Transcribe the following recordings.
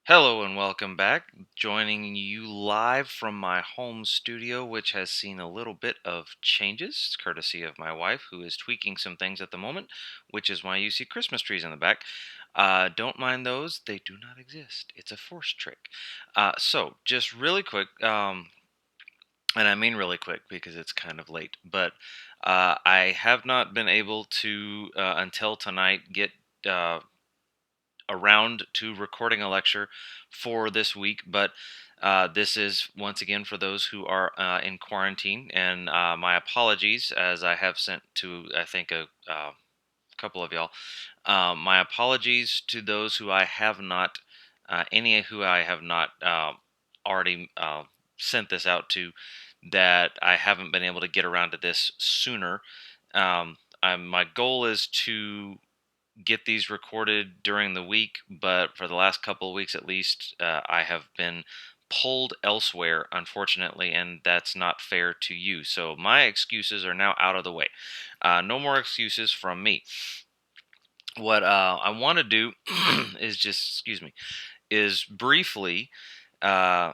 Hello and welcome back. Joining you live from my home studio, which has seen a little bit of changes, courtesy of my wife, who is tweaking some things at the moment, which is why you see Christmas trees in the back. Don't mind those, they do not exist. It's a force trick. So, just really quick, and I mean really quick because it's kind of late, but I have not been able to, until tonight, get. Uh, Around to recording a lecture for this week, but this is once again for those who are in quarantine, and my apologies as I have sent to, I think, a couple of y'all. My apologies to those who I have not, any who I have not already sent this out to, that I haven't been able to get around to this sooner. My goal is to get these recorded during the week, but for the last couple of weeks at least, I have been pulled elsewhere, unfortunately, and that's not fair to you. So my excuses are now out of the way. No more excuses from me. What I want to do is just, excuse me, is briefly, uh,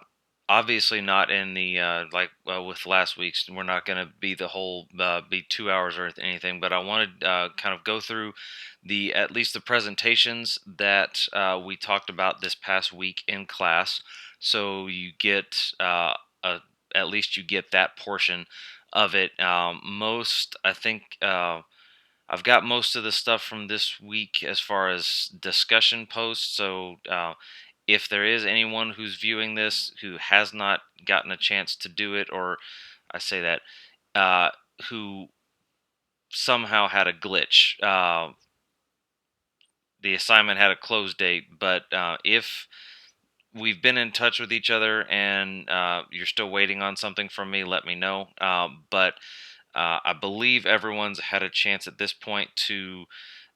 obviously not in the like with last week's. We're not going to be the whole be 2 hours or anything, but I want to kind of go through the at least the presentations that we talked about this past week in class, so you get at least you get that portion of it. Most I think. I've got most of the stuff from this week as far as discussion posts. So if there is anyone who's viewing this who has not gotten a chance to do it, or I say that, uh, who somehow had a glitch, the assignment had a close date. But if we've been in touch with each other and you're still waiting on something from me, let me know. But I believe everyone's had a chance at this point to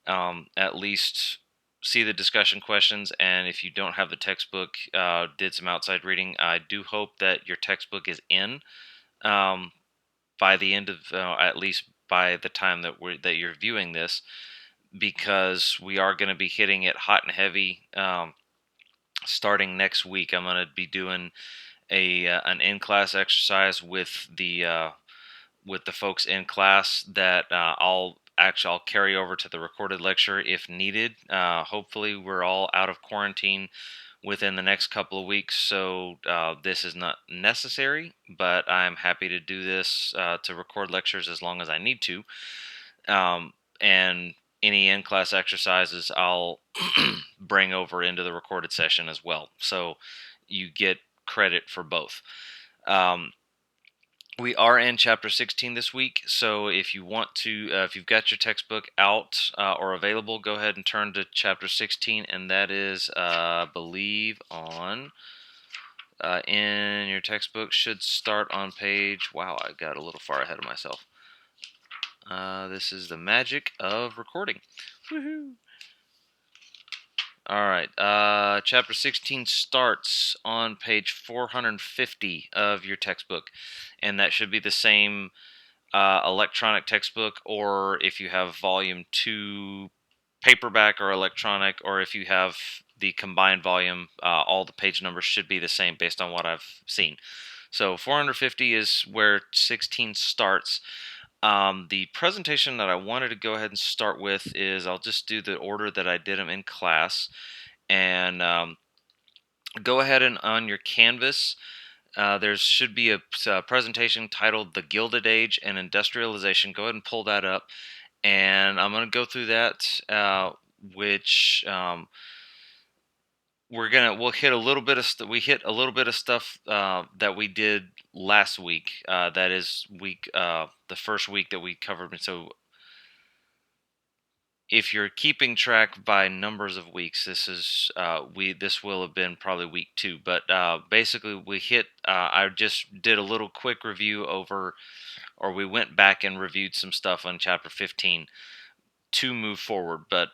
at least see the discussion questions. And if you don't have the textbook, did some outside reading, I do hope that your textbook is in um, by the end of at least by the time that you're viewing this, because we are going to be hitting it hot and heavy starting next week. I'm going to be doing a an in class exercise with the folks in class that I'll carry over to the recorded lecture if needed. Hopefully, we're all out of quarantine within the next couple of weeks, so this is not necessary. But I'm happy to do this to record lectures as long as I need to. And any in-class exercises I'll bring over into the recorded session as well. So you get credit for both. Um, we are in chapter 16 this week, so if you want to, if you've got your textbook out or available, go ahead and turn to chapter 16, and that is, I believe, on in your textbook, should start on page. Wow, I got a little far ahead of myself. This is the magic of recording. Woohoo! All right, chapter 16 starts on page 450 of your textbook, and that should be the same electronic textbook, or if you have volume 2 paperback or electronic, or if you have the combined volume, all the page numbers should be the same based on what I've seen. So 450 is where 16 starts. The presentation that I wanted to go ahead and start with is, I'll just do the order that I did them in class, and go ahead and on your Canvas, there should be a presentation titled "The Gilded Age and Industrialization." Go ahead and pull that up, and I'm going to go through that, which we'll hit a little bit of we hit a little bit of stuff that we did last week. That is the first week that we covered. So if you're keeping track by numbers of weeks, this will have been probably week 2. But basically, we hit. I just did a little quick review over, or we went back and reviewed some stuff on chapter 15 to move forward. But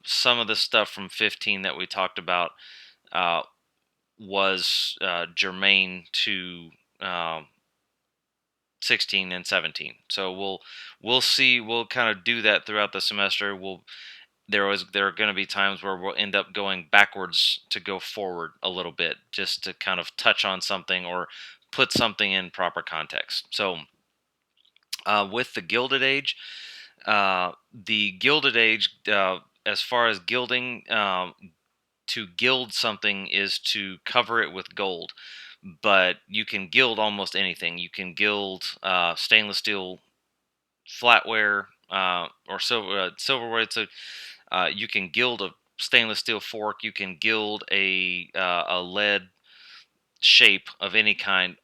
some of the stuff from 15 that we talked about uh, was germane to. 16 and 17. So we'll see. We'll kind of do that throughout the semester. We'll there are going to be times where we'll end up going backwards to go forward a little bit, just to kind of touch on something or put something in proper context. So, with the Gilded Age, as far as gilding, to gild something is to cover it with gold. But you can gild almost anything. You can gild stainless steel flatware, or silverware. So you can gild a stainless steel fork. You can gild a lead shape of any kind.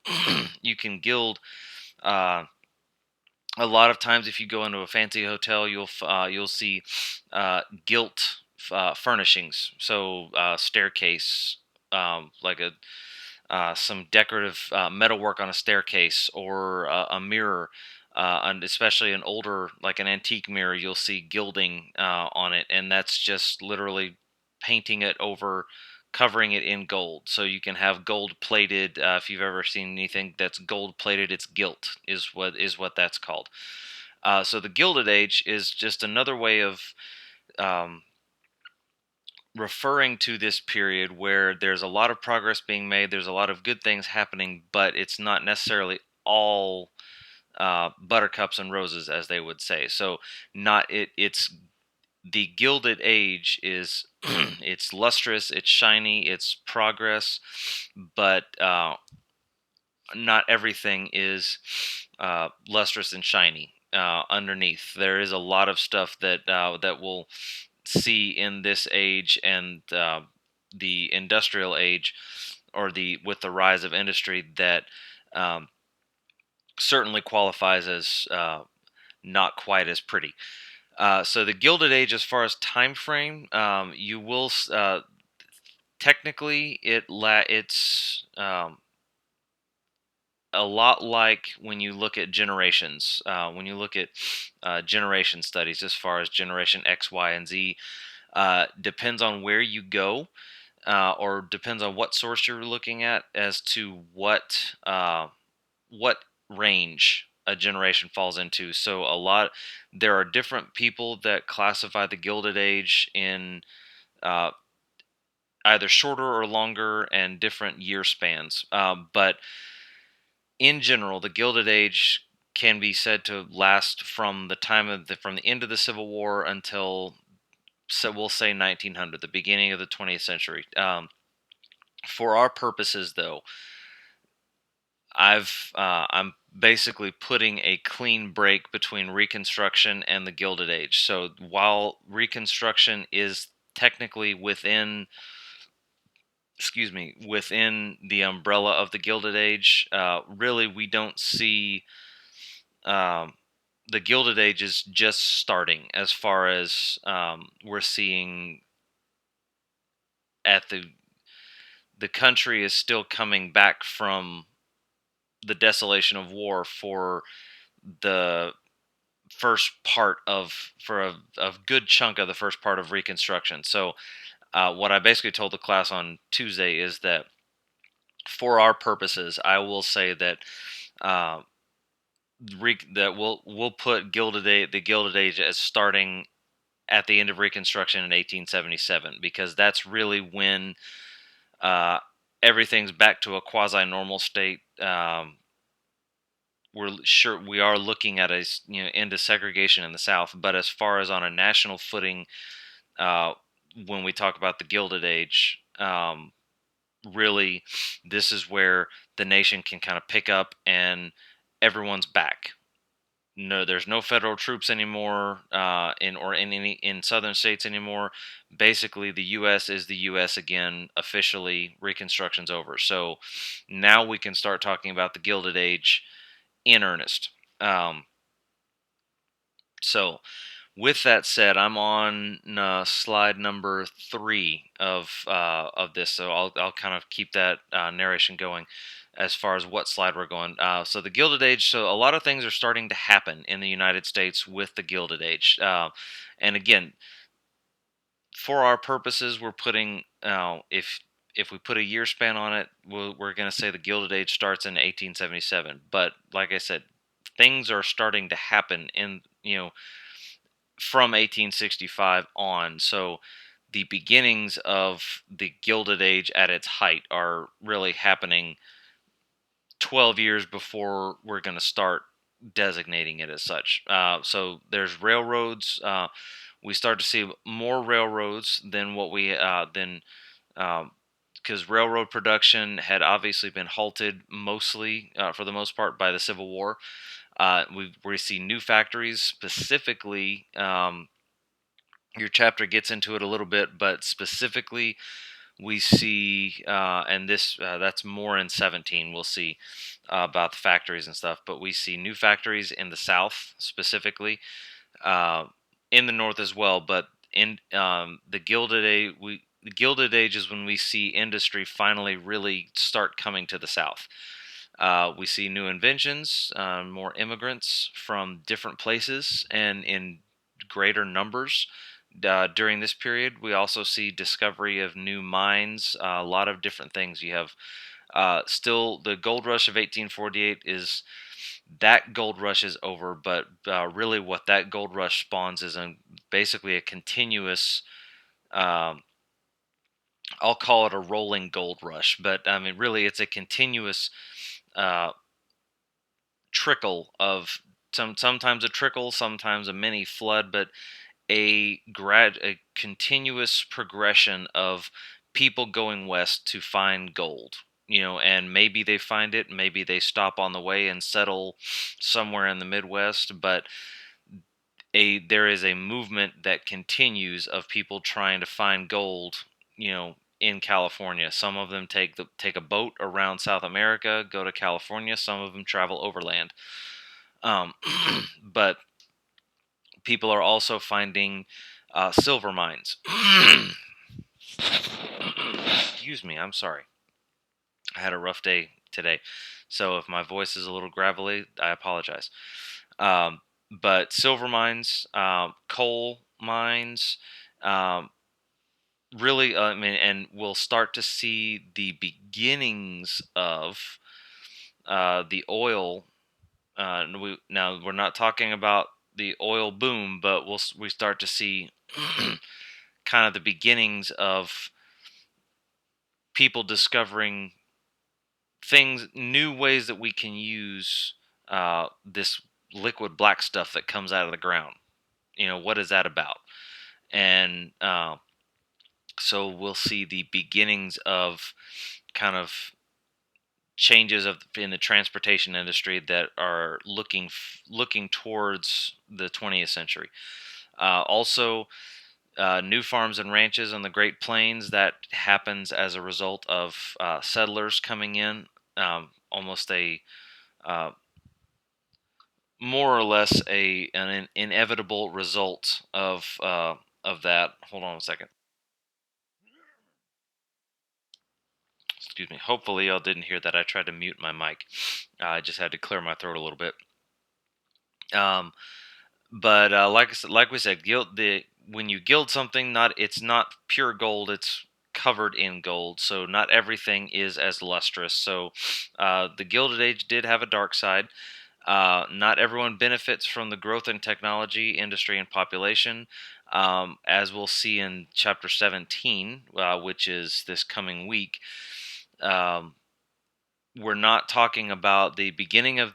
You can gild. Uh, a lot of times, if you go into a fancy hotel, you'll see gilt furnishings. So staircase, like a some decorative metalwork on a staircase, or a mirror, and especially an older, like an antique mirror, you'll see gilding on it, and that's just literally painting it over, covering it in gold. So you can have gold plated. If you've ever seen anything that's gold plated, it's gilt, is what that's called. So the Gilded Age is just another way of um, referring to this period where there's a lot of progress being made, there's a lot of good things happening, but it's not necessarily all buttercups and roses, as they would say. So, not it. It's the Gilded Age is it's lustrous, it's shiny, it's progress, but not everything is lustrous and shiny. Underneath, there is a lot of stuff that we'll see in this age, and the industrial age, or the with the rise of industry, that um, certainly qualifies as not quite as pretty. So the Gilded Age, as far as time frame, you will technically it's a lot like when you look at generations. When you look at generation studies, as far as generation X, Y, and Z, depends on where you go, or depends on what source you're looking at, as to what range a generation falls into. So there are different people that classify the Gilded Age in uh, either shorter or longer and different year spans. But in general, the Gilded Age can be said to last from from the end of the Civil War until, so we'll say, 1900, the beginning of the 20th century. For our purposes, though, I'm basically putting a clean break between Reconstruction and the Gilded Age. So while Reconstruction is technically within the umbrella of the Gilded Age, really we don't see, um, the Gilded Age is just starting, as far as we're seeing at the country is still coming back from the desolation of war for the first part of for a good chunk of the first part of Reconstruction. So what I basically told the class on Tuesday is that, for our purposes, I will say that uh, that we'll put the Gilded Age as starting at the end of Reconstruction in 1877, because that's really when uh, everything's back to a quasi normal state. We are looking at end of segregation in the South, but as far as on a national footing, uh, when we talk about the Gilded Age, really, this is where the nation can kind of pick up, and everyone's back. No, there's no federal troops anymore, in southern states anymore. Basically, the U.S. is the U.S. again. Officially, Reconstruction's over. So now we can start talking about the Gilded Age in earnest. Um, so, with that said, I'm on slide number 3 of this, so I'll kind of keep that narration going as far as what slide we're going. So the Gilded Age. So a lot of things are starting to happen in the United States with the Gilded Age, and again, for our purposes, we're putting if we put a year span on it, we're going to say the Gilded Age starts in 1877. But like I said, things are starting to happen in from 1865 on. So the beginnings of the Gilded Age at its height are really happening 12 years before we're going to start designating it as such. So there's railroads. We start to see more railroads than what we than because railroad production had obviously been halted mostly for the most part by the Civil War. We see new factories specifically. Your chapter gets into it a little bit, but specifically we see, and this that's more in 17. We'll see about the factories and stuff, but we see new factories in the South specifically, uh, in the North as well. But in the Gilded Age, the Gilded Age is when we see industry finally really start coming to the South. We see new inventions, more immigrants from different places, and in greater numbers during this period. We also see discovery of new mines, a lot of different things. You have still the gold rush of 1848 is that gold rush is over, but really what that gold rush spawns is basically a continuous. Um, I'll call it a rolling gold rush, but I mean, really, it's a continuous uh, trickle of sometimes a trickle, sometimes a mini flood, but a continuous progression of people going west to find gold. And maybe they find it, maybe they stop on the way and settle somewhere in the Midwest, but there is a movement that continues of people trying to find gold, in California. Some of them take a boat around South America, go to California. Some of them travel overland. Um, but people are also finding silver mines. Excuse me, I'm sorry. I had a rough day today. So if my voice is a little gravelly, I apologize. But silver mines, coal mines, um, really, I mean, and we'll start to see the beginnings of the oil. Now we're not talking about the oil boom, but we start to see kind of the beginnings of people discovering things, new ways that we can use this liquid black stuff that comes out of the ground. What is that about? And so we'll see the beginnings of kind of changes in the transportation industry that are looking towards the 20th century. Also, new farms and ranches on the Great Plains that happens as a result of settlers coming in. Almost a more or less an inevitable result of that. Hold on a second. Excuse me. Hopefully, y'all didn't hear that. I tried to mute my mic. I just had to clear my throat a little bit. Um, but like we said, when you gild something, it's not pure gold. It's covered in gold, so not everything is as lustrous. So the Gilded Age did have a dark side. Not everyone benefits from the growth in technology, industry, and population. As we'll see in chapter 17, which is this coming week. Um, we're not talking about the beginning of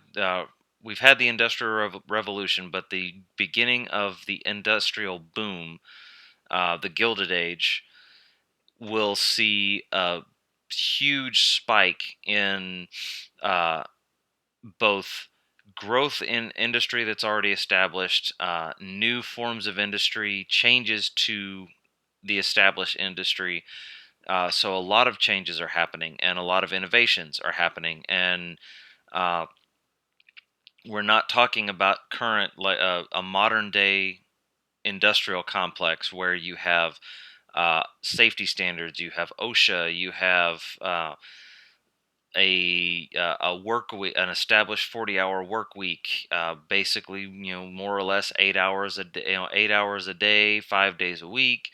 we've had the industrial revolution, but the beginning of the industrial boom, the Gilded Age, will see a huge spike in uh, both growth in industry that's already established, new forms of industry, changes to the established industry. So a lot of changes are happening, and a lot of innovations are happening, and uh, we're not talking about current like a modern day industrial complex where you have safety standards, you have OSHA, you have a work week, an established 40-hour work week, basically, more or less 8 hours a day, 8 hours a day, 5 days a week,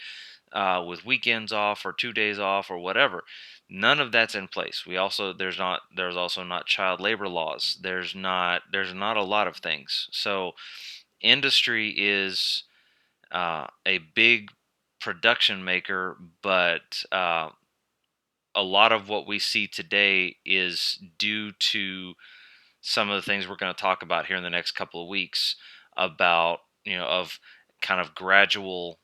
with weekends off or 2 days off or whatever. None of that's in place. There's also not child labor laws. There's not a lot of things. So industry is a big production maker, but a lot of what we see today is due to some of the things we're going to talk about here in the next couple of weeks about, of kind of gradual,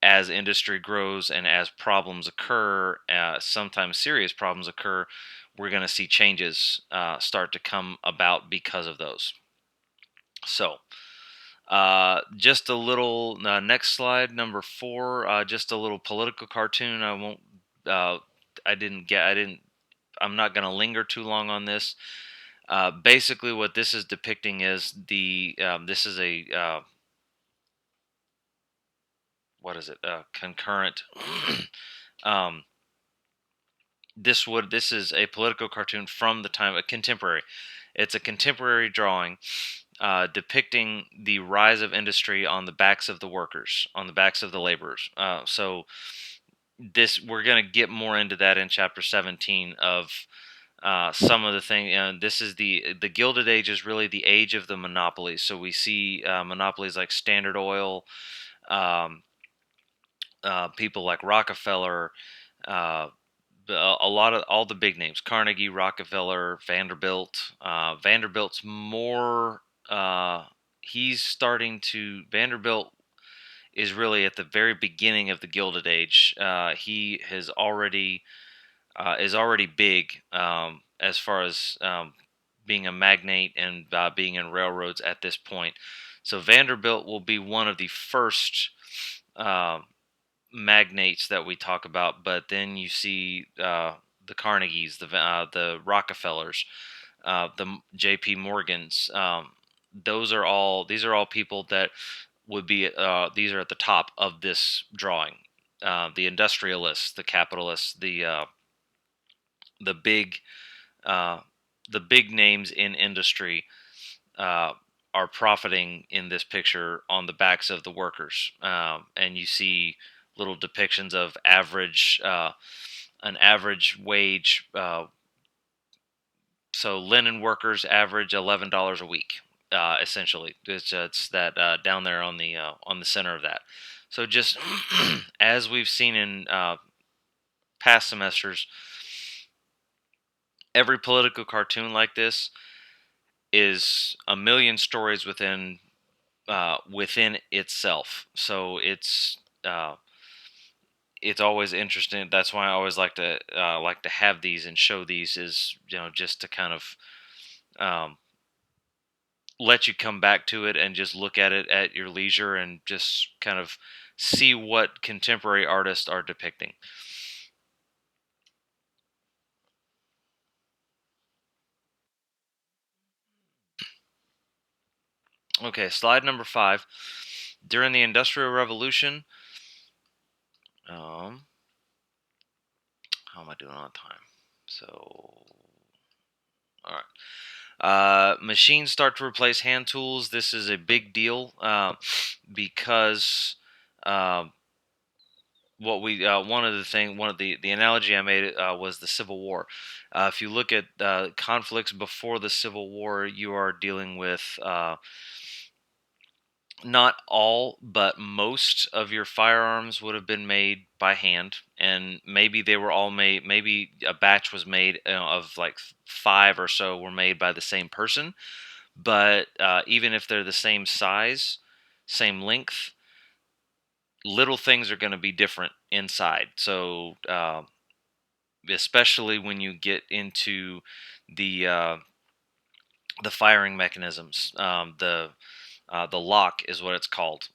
as industry grows and as problems occur, sometimes serious problems occur, we're going to see changes start to come about because of those. So, just a little, next slide, number 4, just a little political cartoon. I won't, uh, I didn't, I'm not going to linger too long on this. Basically, what this is depicting is this is a, what is it? Concurrent. um, this is a political cartoon from the time, a contemporary. It's a contemporary drawing depicting the rise of industry on the backs of the workers, on the backs of the laborers. So this, we're going to get more into that in chapter 17 of some of the thing. This is the Gilded Age is really the age of the monopolies. So we see monopolies like Standard Oil, um, people like Rockefeller, uh, a lot of all the big names: Carnegie, Rockefeller, Vanderbilt. Vanderbilt's more. He's starting to. Vanderbilt is really at the very beginning of the Gilded Age. He has already is already big as far as being a magnate and being in railroads at this point. So Vanderbilt will be one of the first uh, magnates that we talk about. But then you see the Carnegies, the Rockefellers, the J.P. Morgans. These are all people that would be. These are at the top of this drawing. The industrialists, the capitalists, the big uh, the big names in industry uh, are profiting in this picture on the backs of the workers, and you see little depictions of an average wage. So linen workers average $11 a week. Essentially, it's that down there on the center of that. So just as we've seen in past semesters, every political cartoon like this is a million stories within itself. So it's always interesting. That's why I always like to have these and show these, is just to kind of um, let you come back to it and just look at it at your leisure and just kind of see what contemporary artists are depicting. Okay, slide number 5. During the Industrial Revolution, um, how am I doing on time? So, all right. Machines start to replace hand tools. This is a big deal because uh, what we one of the analogy I made was the Civil War. If you look at conflicts before the Civil War, you are dealing with not all, but most of your firearms would have been made by hand, and maybe they were all made. Maybe a batch was made of like 5 or so were made by the same person. But even if they're the same size, same length, little things are going to be different inside. So especially when you get into the uh, the firing mechanisms, the lock is what it's called.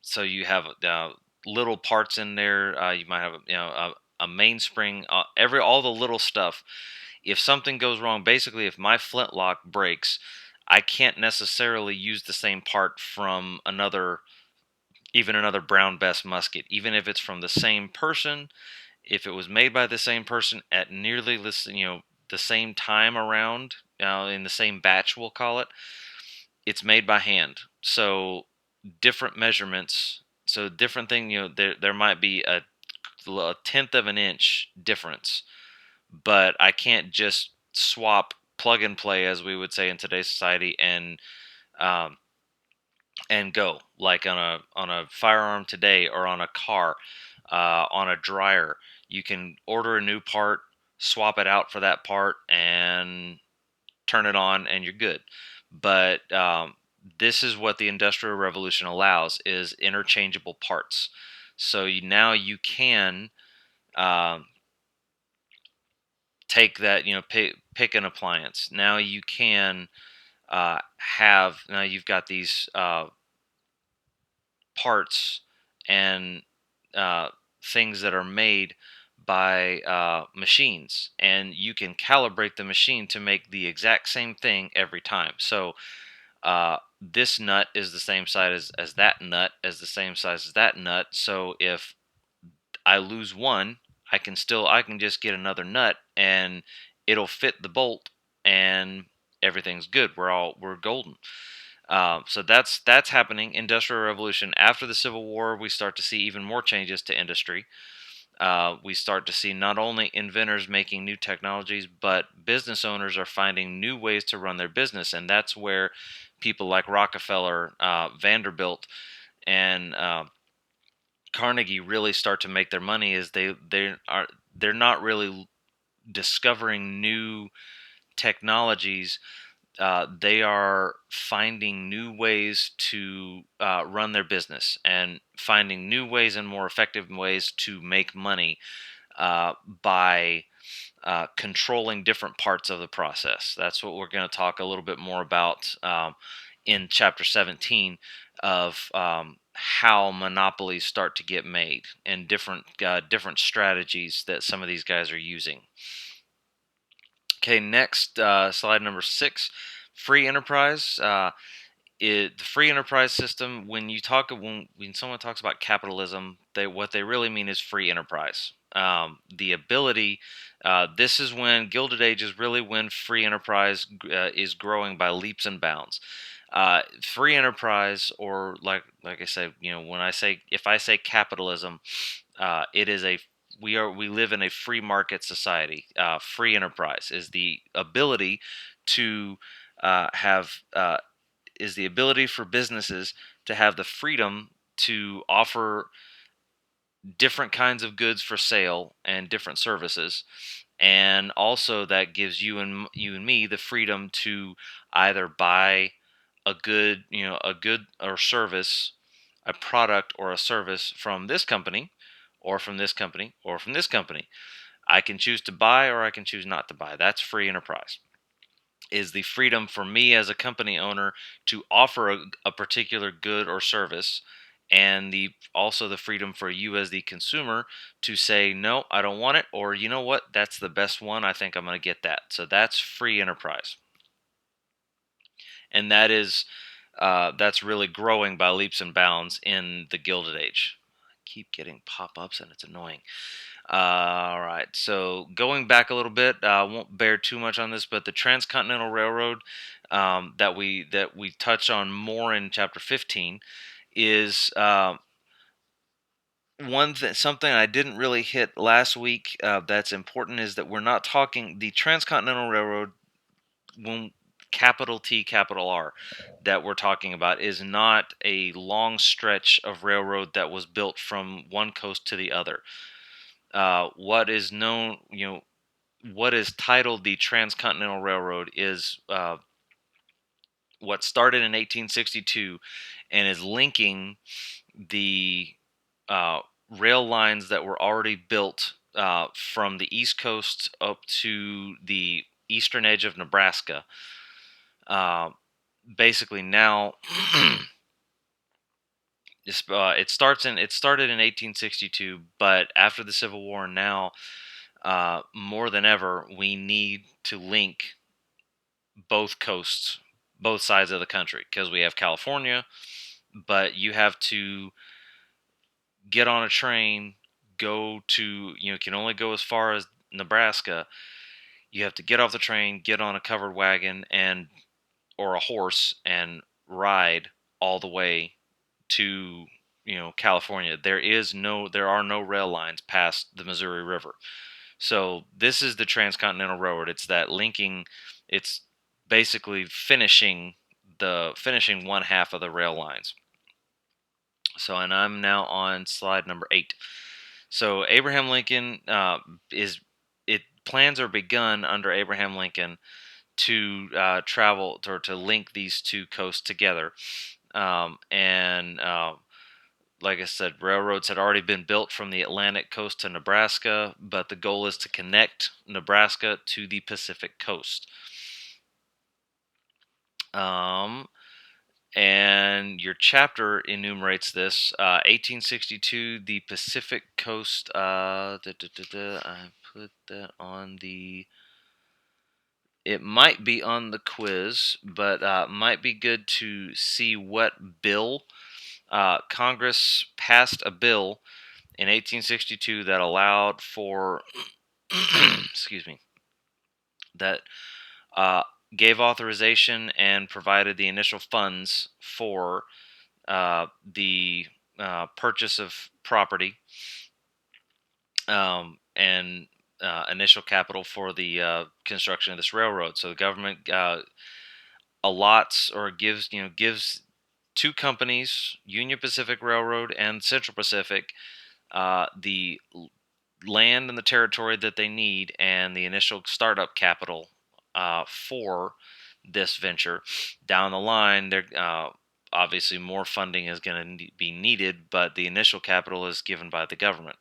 So you have little parts in there. You might have a mainspring. All the little stuff. If something goes wrong, basically, if my flintlock breaks, I can't necessarily use the same part from even another Brown Bess musket, even if it's from the same person. If it was made by the same person at nearly the same time around, in the same batch, we'll call it, it's made by hand. So different measurements. So different thing. There might be a tenth of an inch difference, but I can't just swap, plug and play, as we would say in today's society, and um, and go, like on a firearm today, or on a car, on a dryer. You can order a new part, swap it out for that part, and turn it on, and you're good. But this is what the Industrial Revolution allows: is interchangeable parts. So now you can um, take that, pick an appliance. Now you can have, now you've got these parts and uh, things that are made by machines, and you can calibrate the machine to make the exact same thing every time. So this nut is the same size as that nut, as the same size as that nut. So if I lose one, I can just get another nut, and it'll fit the bolt, and everything's good. We're golden. So that's happening. Industrial Revolution. After the Civil War, we start to see even more changes to industry. We start to see not only inventors making new technologies, but business owners are finding new ways to run their business, and that's where people like Rockefeller, Vanderbilt, and Carnegie really start to make their money. Is they're not really discovering new technologies. They are finding new ways to run their business, and finding new ways and more effective ways to make money by controlling different parts of the process. That's what we're going to talk a little bit more about in chapter 17, of how monopolies start to get made, and different strategies that some of these guys are using. Okay, next, slide number 6, free enterprise. The free enterprise system. When someone talks about capitalism, what they really mean is free enterprise. The ability. This is when Gilded Age is really when free enterprise is growing by leaps and bounds. Free enterprise, or like I said, when I say if I say capitalism, it is a we live in a free market society. Free enterprise is the ability to have is the ability for businesses to have the freedom to offer different kinds of goods for sale and different services, and also that gives you and me the freedom to either buy a good or service, a product or a service from this company, or from this company, or from this company. I can choose to buy, or I can choose not to buy. That's free enterprise. Is the freedom for me as a company owner to offer a particular good or service, and the also the freedom for you as the consumer to say no, I don't want it, or you know what, that's the best one, I think I'm going to get that. So that's free enterprise, and that's really growing by leaps and bounds in the Gilded Age. I keep getting pop-ups and it's annoying. All right, so going back a little bit, I won't bear too much on this, but the Transcontinental Railroad, that we touch on more in chapter 15, is something I didn't really hit last week. That's important, is that we're not talking the Transcontinental Railroad, when capital T, capital R, that we're talking about, is not a long stretch of railroad that was built from one coast to the other. What is known, what is titled the Transcontinental Railroad, is what started in 1862 and is linking the uh, rail lines that were already built from the East Coast up to the eastern edge of Nebraska. Uh, Basically, now it started in 1862, but after the Civil War, now more than ever, we need to link both coasts, both sides of the country, because we have California, but you have to get on a train, go to, can only go as far as Nebraska. You have to get off the train, get on a covered wagon or a horse, and ride all the way to, California. There are no rail lines past the Missouri River. So this is the Transcontinental Railroad. It's that linking. It's basically finishing the finishing one half of the rail lines. So, and I'm now on slide number 8. So Abraham Lincoln is it plans are begun under Abraham Lincoln to travel or to link these two coasts together, and like I said, railroads had already been built from the Atlantic coast to Nebraska, but the goal is to connect Nebraska to the Pacific coast. Um, and your chapter enumerates this. 1862, the Pacific coast. I put that on the. It might be on the quiz, but might be good to see what bill. Congress passed a bill in 1862 that allowed for, excuse me, that uh, gave authorization and provided the initial funds for the purchase of property, and initial capital for the construction of this railroad. So the government allots or gives two companies, Union Pacific Railroad and Central Pacific, the land and the territory that they need and the initial startup capital for this venture. Down the line, there obviously more funding is going to be needed, but the initial capital is given by the government.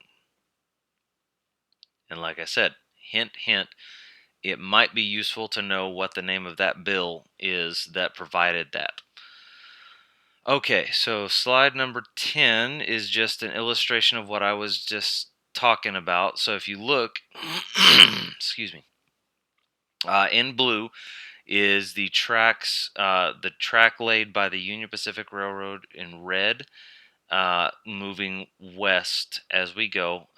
And like I said, hint, hint, it might be useful to know what the name of that bill is that provided that. Okay, so slide number 10 is just an illustration of what I was just talking about. So if you look, excuse me, in blue is the track laid by the Union Pacific Railroad. In red, moving west as we go.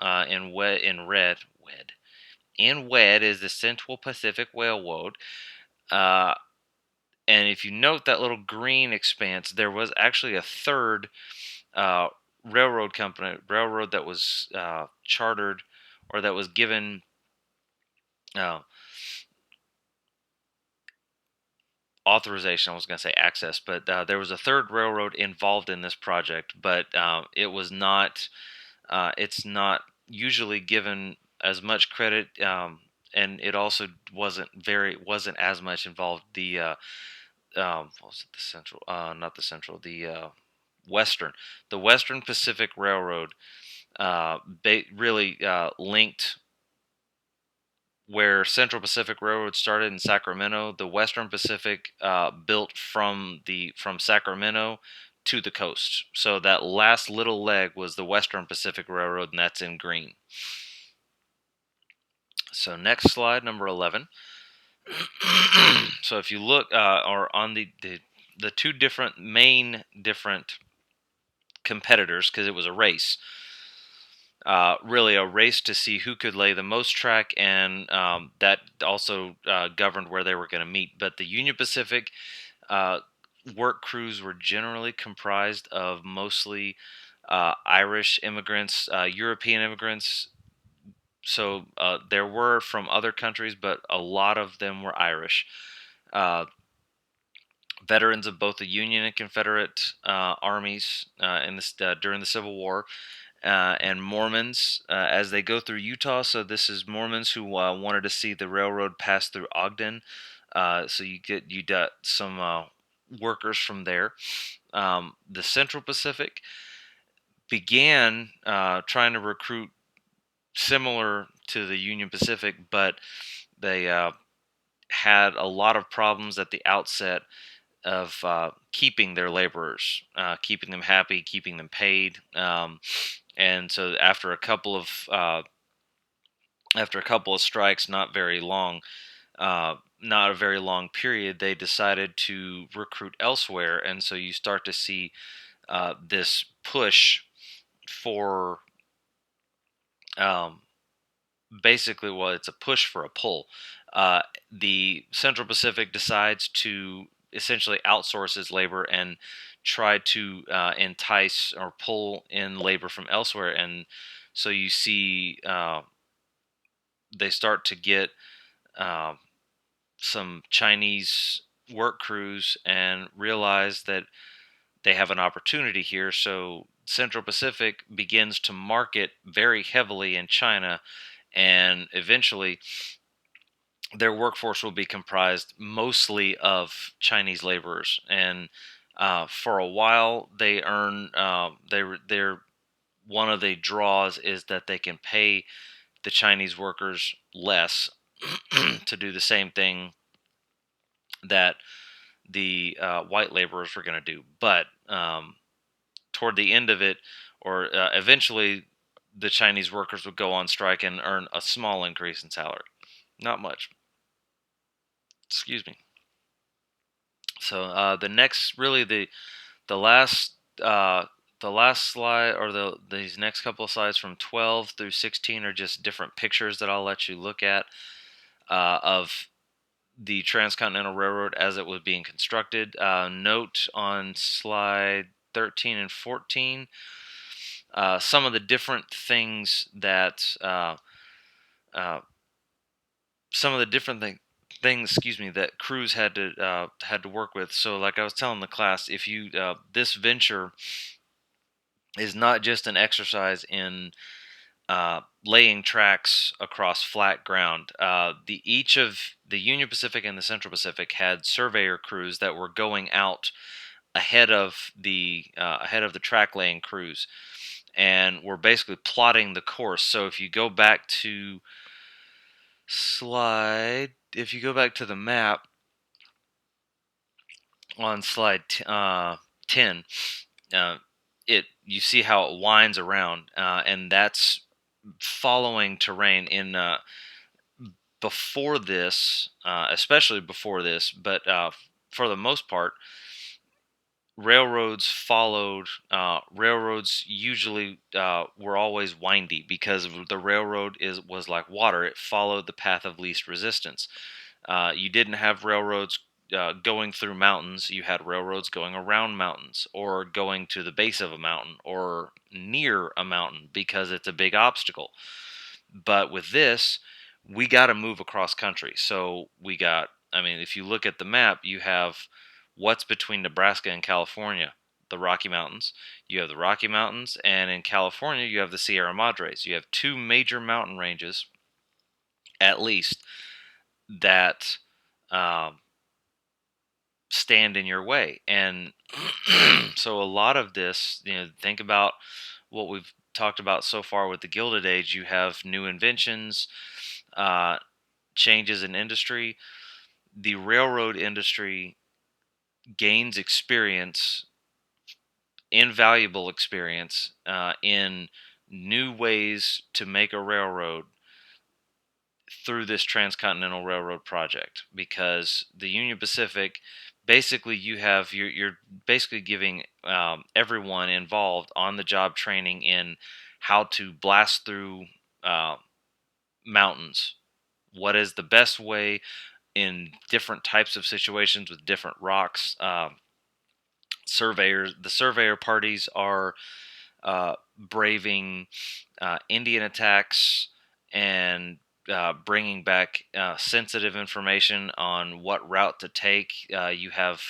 In red is the Central Pacific Railroad. And if you note that little green expanse, there was actually a third railroad that was chartered, or that was given authorization. I was going to say access, but there was a third railroad involved in this project, but it was not. It's not usually given as much credit, and it also wasn't as much involved. What was it? The Central, not the Central, Western, the Western Pacific Railroad, really linked where Central Pacific Railroad started in Sacramento. The Western Pacific built from Sacramento to the coast. So that last little leg was the Western Pacific Railroad, and that's in green. So next slide, number 11. So if you look, or on the two main different competitors, because it was a race. Really a race to see who could lay the most track, and that also governed where they were going to meet. But the Union Pacific work crews were generally comprised of mostly Irish immigrants, European immigrants. So there were from other countries, but a lot of them were Irish. Veterans of both the Union and Confederate armies during the Civil War. And Mormons as they go through Utah. So this is Mormons who wanted to see the railroad pass through Ogden. So you got some workers from there. The Central Pacific began trying to recruit similar to the Union Pacific, but they had a lot of problems at the outset of keeping their laborers, keeping them happy, keeping them paid. And so after a couple of strikes, not a very long period, they decided to recruit elsewhere, and so you start to see this push for basically, well, it's a push for a pull. The Central Pacific decides to essentially outsource its labor and try to entice or pull in labor from elsewhere, and so you see they start to get some Chinese work crews and realize that they have an opportunity here. So Central Pacific begins to market very heavily in China, and eventually their workforce will be comprised mostly of Chinese laborers. And for a while, they earn they're one of the draws is that they can pay the Chinese workers less to do the same thing that the white laborers were going to do. But toward the end of it, or eventually, the Chinese workers would go on strike and earn a small increase in salary. Not much. Excuse me. So the next, really the last the last slide, or these next couple of slides from 12 through 16 are just different pictures that I'll let you look at of the Transcontinental Railroad as it was being constructed. Note on slide 13 and 14 some of the different things that uh, some of the different things, excuse me, that crews had to work with. So, like I was telling the class, if you this venture is not just an exercise in laying tracks across flat ground. The each of the Union Pacific and the Central Pacific had surveyor crews that were going out ahead of the track laying crews, and were basically plotting the course. So if you go back to the map on slide 10, uh, you see how it winds around, and that's following terrain in before this, especially before this, but for the most part, railroads usually were always windy because the railroad was like water. It followed the path of least resistance. You didn't have railroads going through mountains. You had railroads going around mountains, or going to the base of a mountain, or near a mountain, because it's a big obstacle. But with this, we got to move across country. So I mean, if you look at the map, you have what's between Nebraska and California: the Rocky Mountains. You have the Rocky Mountains, and in California, you have the Sierra Madres. You have two major mountain ranges, at least, that um, stand in your way. And so a lot of this, think about what we've talked about so far with the Gilded Age. You have new inventions, uh, changes in industry. The railroad industry gains experience, invaluable experience, in new ways to make a railroad through this transcontinental railroad project, because the Union Pacific, basically, you're basically giving everyone involved on the job training in how to blast through uh, mountains. What is the best way in different types of situations with different rocks? The surveyor parties are braving Indian attacks, and bringing back sensitive information on what route to take. You have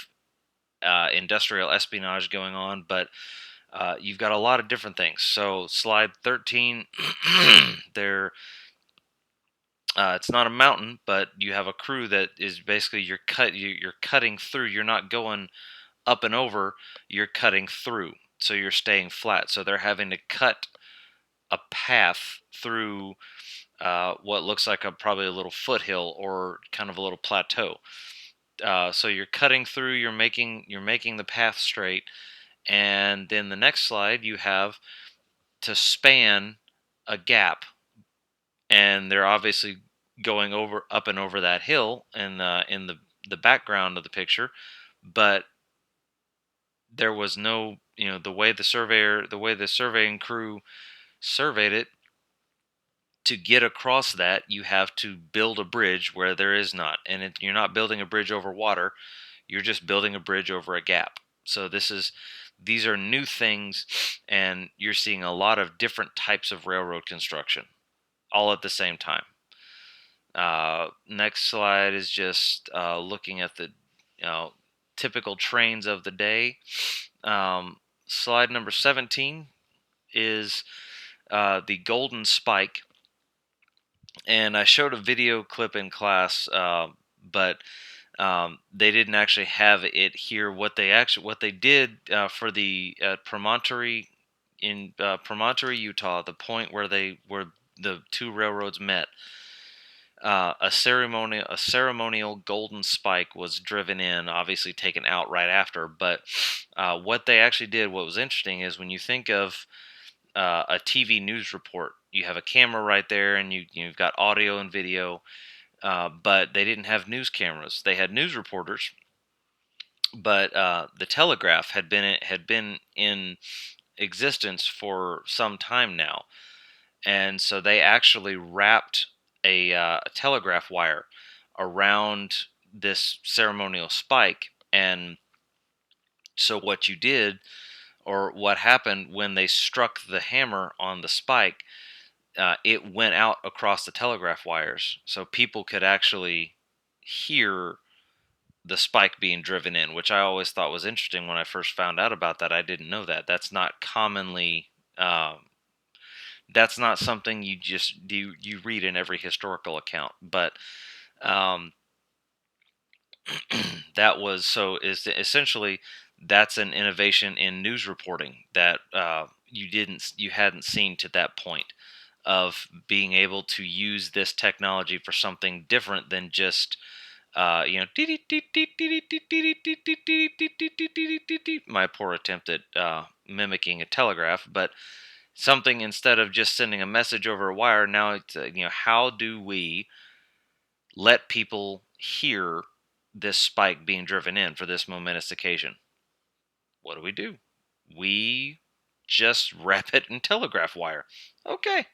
industrial espionage going on, but you've got a lot of different things. So slide 13, there. It's not a mountain, but you have a crew that is basically you're cutting through. You're not going up and over. You're cutting through, so you're staying flat. So they're having to cut a path through what looks like probably a little foothill, or kind of a little plateau. So you're cutting through. You're making the path straight, and then the next slide you have to span a gap, and they're obviously going up and over that hill in the background of the picture. But there was no, the way the surveying crew surveyed it, to get across that, you have to build a bridge where there is not. And you're not building a bridge over water, you're just building a bridge over a gap. So these are new things, and you're seeing a lot of different types of railroad construction all at the same time. Next slide is just looking at typical trains of the day. Slide number 17 is the Golden Spike, and I showed a video clip in class, but they didn't actually have it here. What they did for the Promontory in Promontory, Utah, the point where the two railroads met, a ceremonial golden spike was driven in, obviously taken out right after. But what they actually did, what was interesting, is when you think of a TV news report, you have a camera right there, and you've got audio and video. But they didn't have news cameras. They had news reporters, but the telegraph had been in existence for some time now, and so they actually wrapped a telegraph wire around this ceremonial spike. And so what you did, or what happened when they struck the hammer on the spike, it went out across the telegraph wires, so people could actually hear the spike being driven in, which I always thought was interesting when I first found out about that. I didn't know that. That's not commonly. That's not something you read in every historical account. But um, that was so is essentially that's an innovation in news reporting that you hadn't seen to that point, of being able to use this technology for something different than just my poor attempt at mimicking a telegraph, but something, instead of just sending a message over a wire, now it's how do we let people hear this spike being driven in for this momentous occasion? What do? We just wrap it in telegraph wire. Okay,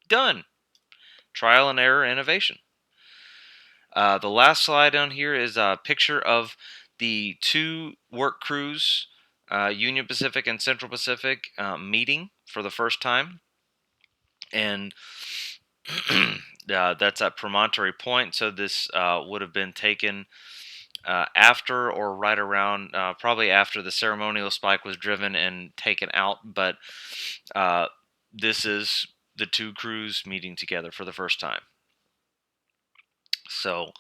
done. Trial and error innovation. The last slide on here is a picture of the two work crews, Union Pacific and Central Pacific, meeting for the first time. And that's at Promontory Point. So this would have been taken after, or right around, probably after the ceremonial spike was driven and taken out. But this is the two crews meeting together for the first time. So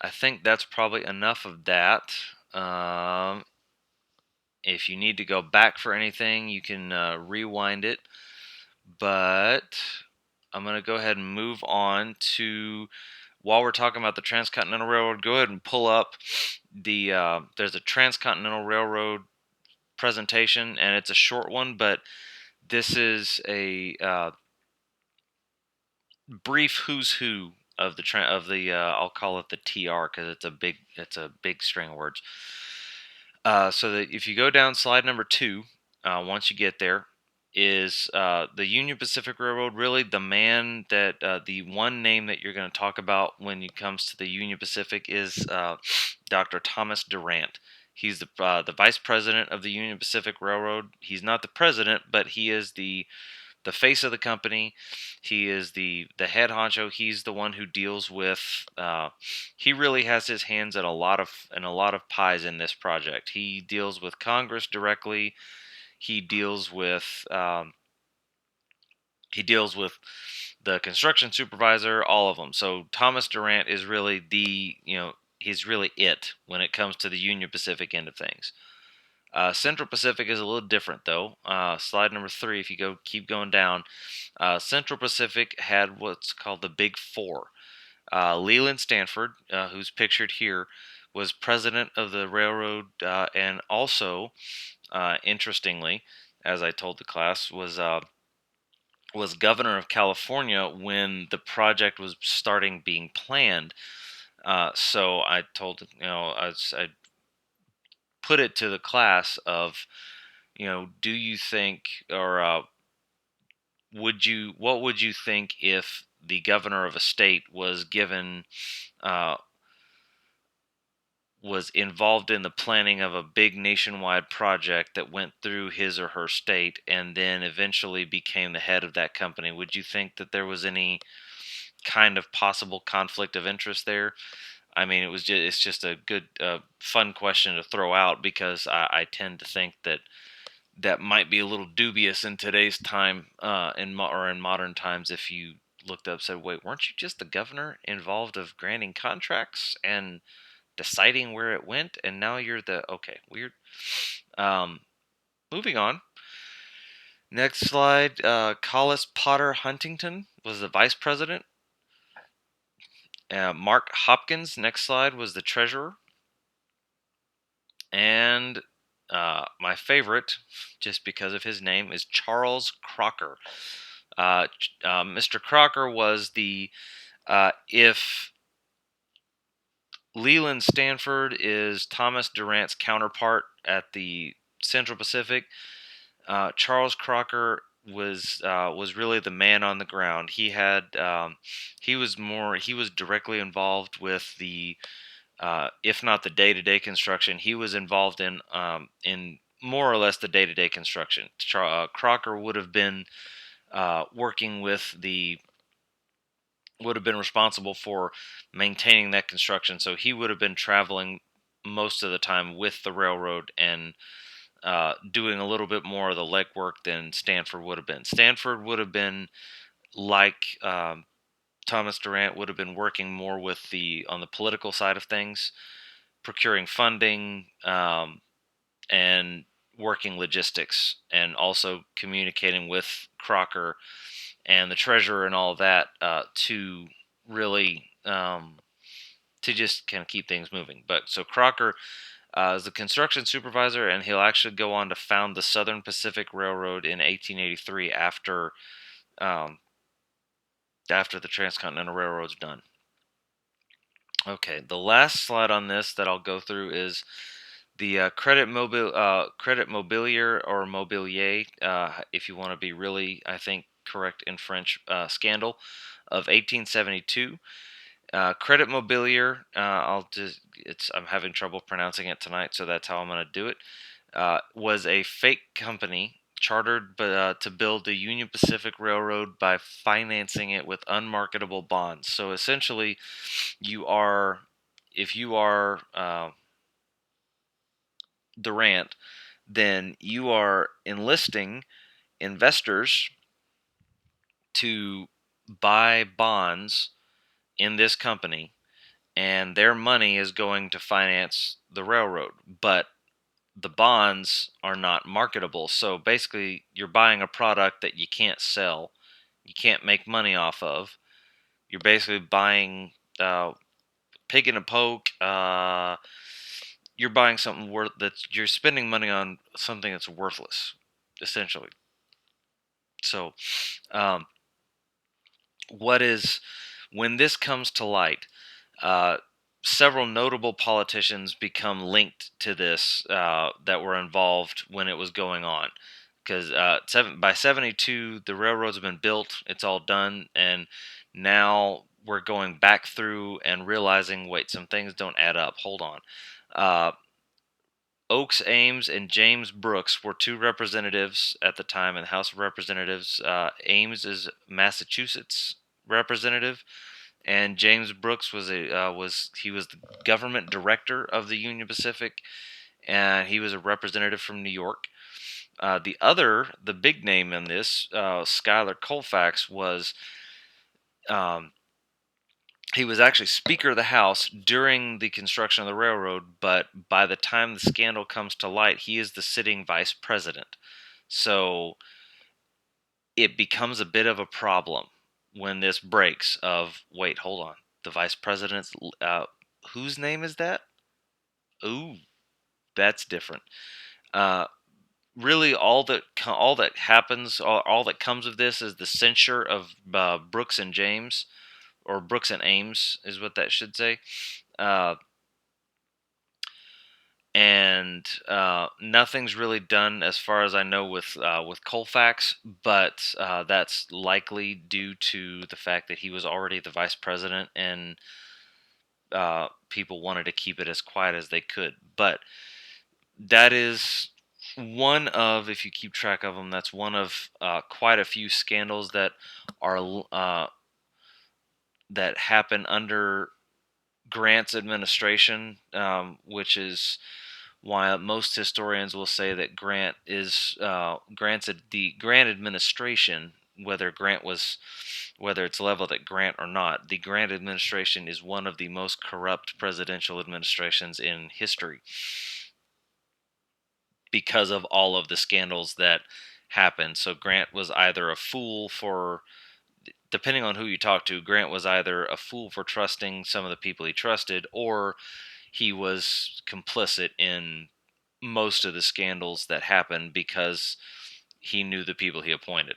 I think that's probably enough of that. If you need to go back for anything, you can rewind it. But I'm going to go ahead and move on to, while we're talking about the Transcontinental Railroad, go ahead and pull up there's a Transcontinental Railroad presentation, and it's a short one, but this is a brief who's who of the I'll call it the TR, because it's a big string of words. So that if you go down slide number 2, once you get there, is the Union Pacific Railroad. Really, the one name that you're going to talk about when it comes to the Union Pacific is Dr. Thomas Durant. He's the vice president of the Union Pacific Railroad. He's not the president, but he is the face of the company. He is the head honcho. He's the one who deals with. He really has his hands in a lot of pies in this project. He deals with Congress directly. He deals with the construction supervisor, all of them. So Thomas Durant is really he's really it when it comes to the Union Pacific end of things. Central Pacific is a little different, though. Slide number 3, if you keep going down, Central Pacific had what's called the Big Four. Leland Stanford, who's pictured here, was president of the railroad, and also, interestingly, as I told the class, was governor of California when the project was starting being planned. So I told I put it to the class of, do you think, or what would you think if the governor of a state was involved in the planning of a big nationwide project that went through his or her state, and then eventually became the head of that company? Would you think that there was any kind of possible conflict of interest there? I mean, it's just a good, fun question to throw out because I tend to think that that might be a little dubious in today's time, or in modern times. If you looked up, and said, "Wait, weren't you just the governor involved of granting contracts and deciding where it went, and now you're the okay, weird." Um, Moving on. Next slide. Collis Potter Huntington was the vice president. Mark Hopkins, next slide, was the treasurer. And my favorite, just because of his name, is Charles Crocker. Mr. Crocker was the, if Leland Stanford is Thomas Durant's counterpart at the Central Pacific, Charles Crocker was really the man on the ground. He was directly involved with the, if not the day-to-day construction, he was involved in more or less the day-to-day construction. Crocker would have been working with the would have been responsible for maintaining that construction. So he would have been traveling most of the time with the railroad and doing a little bit more of the legwork than Stanford would have been. Stanford would have been like, Thomas Durant would have been working more with on the political side of things, procuring funding, and working logistics, and also communicating with Crocker and the treasurer and all of that, to really, to just kind of keep things moving. But so Crocker is the construction supervisor, and he'll actually go on to found the Southern Pacific Railroad in 1883 um, after the Transcontinental Railroad's done. Okay, the last slide on this that I'll go through is the Credit Mobilier, or Mobilier, if you want to be really, I think, correct in French, scandal of 1872. Credit Mobilier, I'm having trouble pronouncing it tonight, so that's how I'm going to do it. Was a fake company chartered to build the Union Pacific Railroad by financing it with unmarketable bonds. So essentially, if you are Durant, then you are enlisting investors to buy bonds in this company, and their money is going to finance the railroad. But the bonds are not marketable. So basically, you're buying a product that you can't sell, you can't make money off of. You're basically buying, pig in a poke. You're buying something you're spending money on something that's worthless, essentially. So, um, what is when this comes to light? Uh, Several notable politicians become linked to this, that were involved when it was going on. Because by 72, the railroads have been built, it's all done, and now we're going back through and realizing, wait, some things don't add up. Hold on. Uh, Oakes Ames and James Brooks were two representatives at the time in the House of Representatives. Ames is Massachusetts representative, and James Brooks was the government director of the Union Pacific, and he was a representative from New York. The big name in this, Schuyler Colfax, um, he was actually Speaker of the House during the construction of the railroad, but by the time the scandal comes to light, he is the sitting vice president. So it becomes a bit of a problem when this breaks. Of wait, hold on, the vice president's, whose name is that? Ooh, that's different. Uh, Really, all that happens, all that comes of this, is the censure of Brooks and James, or Brooks and Ames, is what that should say. Uh, and nothing's really done, as far as I know, with Colfax, but that's likely due to the fact that he was already the vice president, and people wanted to keep it as quiet as they could. But that is one of, if you keep track of them, that's one of quite a few scandals that are that happen under Grant's administration, which is why most historians will say that the Grant administration, whether it's leveled at Grant or not, the Grant administration is one of the most corrupt presidential administrations in history because of all of the scandals that happened. So Grant was either a fool for, depending on who you talk to, Grant was either a fool for trusting some of the people he trusted, or he was complicit in most of the scandals that happened because he knew the people he appointed.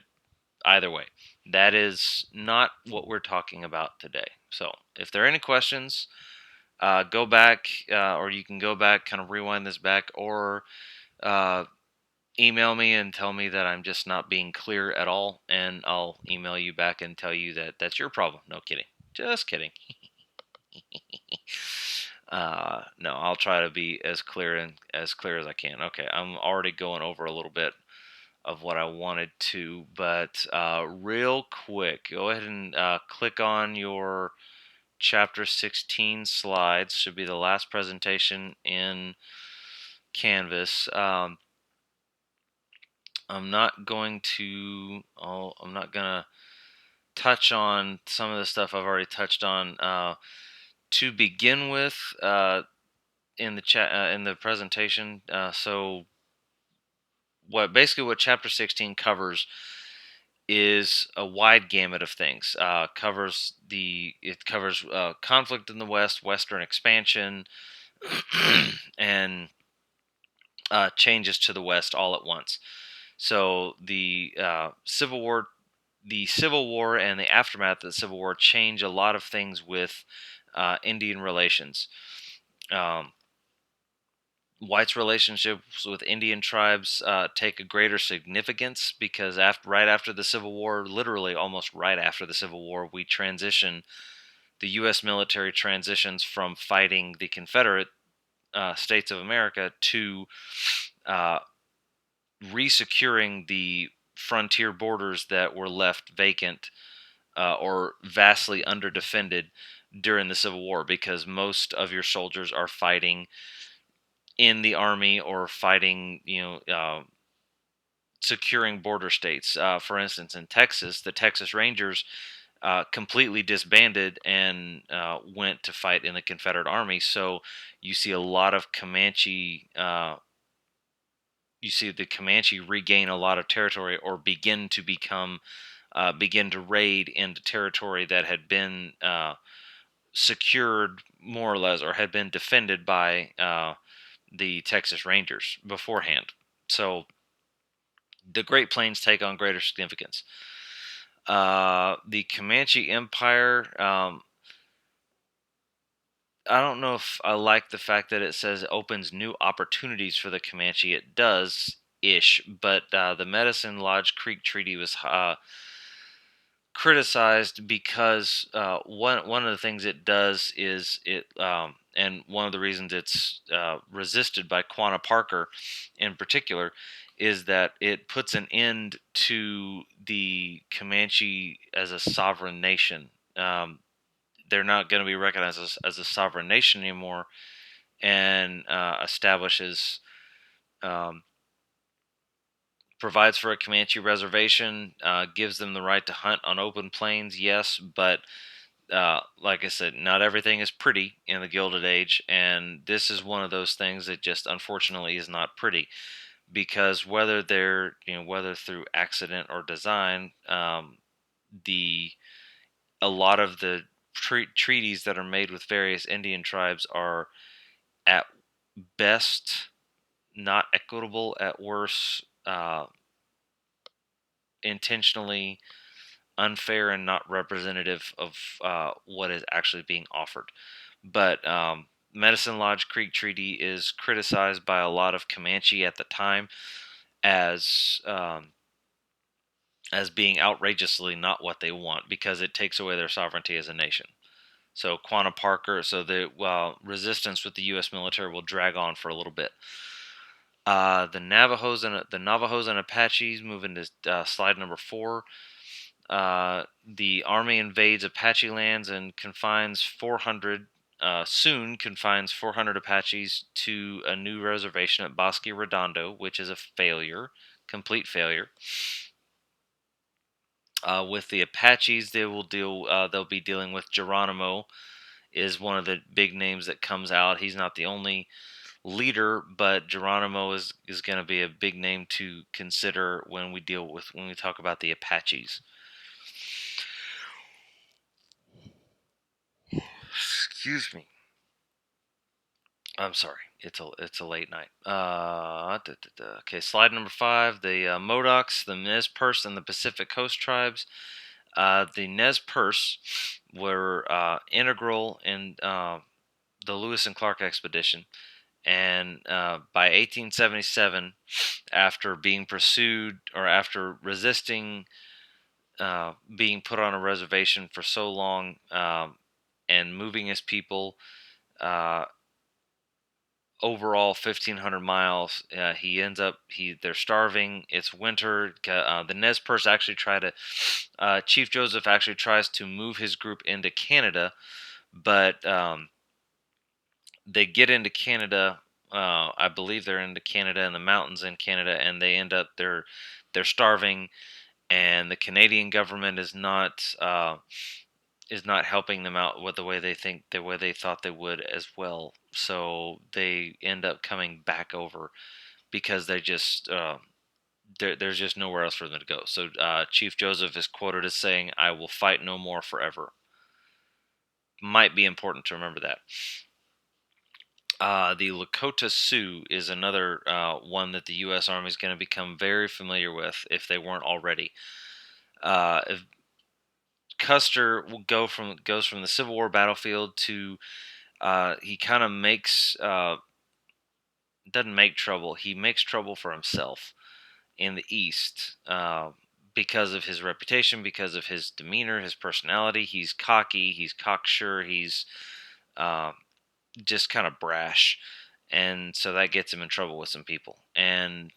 Either way, that is not what we're talking about today. So, if there are any questions, go back, or you can go back, kind of rewind this back, or uh, email me and tell me that I'm just not being clear at all, and I'll email you back and tell you that that's your problem. No kidding. Just kidding. No, I'll try to be as clear as I can. Okay, I'm already going over a little bit of what I wanted to, but real quick, go ahead and click on your chapter 16 slides. Should be the last presentation in Canvas. I'm not gonna touch on some of the stuff I've already touched on. To begin with, in the chat in the presentation. So what chapter 16 covers is a wide gamut of things. It covers conflict in the West, Western expansion, and changes to the West all at once. So the Civil War and the aftermath of the Civil War change a lot of things with Indian relations. Um, Whites' relationships with Indian tribes take a greater significance because right after the Civil War, literally almost right after the Civil War, the U.S. military transitions from fighting the Confederate States of America to uh, resecuring the frontier borders that were left vacant or vastly underdefended during the Civil War, because most of your soldiers are fighting in the army or fighting, securing border states. For instance, in Texas, the Texas Rangers completely disbanded and went to fight in the Confederate Army. So you see a lot of Comanche. You see the Comanche regain a lot of territory or begin to raid into territory that had been secured more or less, or had been defended by the Texas Rangers beforehand. So the Great Plains take on greater significance. The Comanche Empire. I don't know if I like the fact that it says it opens new opportunities for the Comanche. It does ish, but the Medicine Lodge Creek Treaty was criticized because one of the things it does is and one of the reasons it's resisted by Quanah Parker in particular is that it puts an end to the Comanche as a sovereign nation. They're not going to be recognized as a sovereign nation anymore, and establishes um, provides for a Comanche reservation, gives them the right to hunt on open plains, yes, but like I said, not everything is pretty in the Gilded Age, and this is one of those things that just unfortunately is not pretty, because whether through accident or design, the a lot of the treaties that are made with various Indian tribes are at best not equitable, at worst intentionally unfair and not representative of what is actually being offered. But Medicine Lodge Creek Treaty is criticized by a lot of Comanche at the time as being outrageously not what they want, because it takes away their sovereignty as a nation. So Quanah Parker, so the resistance with the U.S. military will drag on for a little bit. The Navajos and Apaches move into slide number 4. The army invades Apache lands and confines 400 soon confines 400 Apaches to a new reservation at Bosque Redondo, which is a failure, complete failure. With the Apaches, they'll be dealing with Geronimo, is one of the big names that comes out. He's not the only leader, but Geronimo is going to be a big name to consider when we talk about the Apaches. Excuse me. I'm sorry. It's a late night. Okay, slide number 5. The Modocs, the Nez Perce, and the Pacific Coast tribes. The Nez Perce were integral in the Lewis and Clark expedition, and by 1877, after being pursued or after resisting being put on a reservation for so long and moving his people. Overall 1,500 miles. They're starving. It's winter. The Nez Perce actually Chief Joseph actually tries to move his group into Canada, but they get into Canada. I believe they're into Canada and the mountains in Canada, and they're starving, and the Canadian government is not helping them out with the way they thought they would as well. So they end up coming back over because there's just nowhere else for them to go. So Chief Joseph is quoted as saying, "I will fight no more forever." Might be important to remember that. The Lakota Sioux is another one that the U.S. Army is going to become very familiar with if they weren't already. If Custer goes from the Civil War battlefield to he kind of doesn't make trouble. He makes trouble for himself in the East because of his reputation, because of his demeanor, his personality. He's cocky, he's cocksure, he's uh, just kind of brash, and so that gets him in trouble with some people. And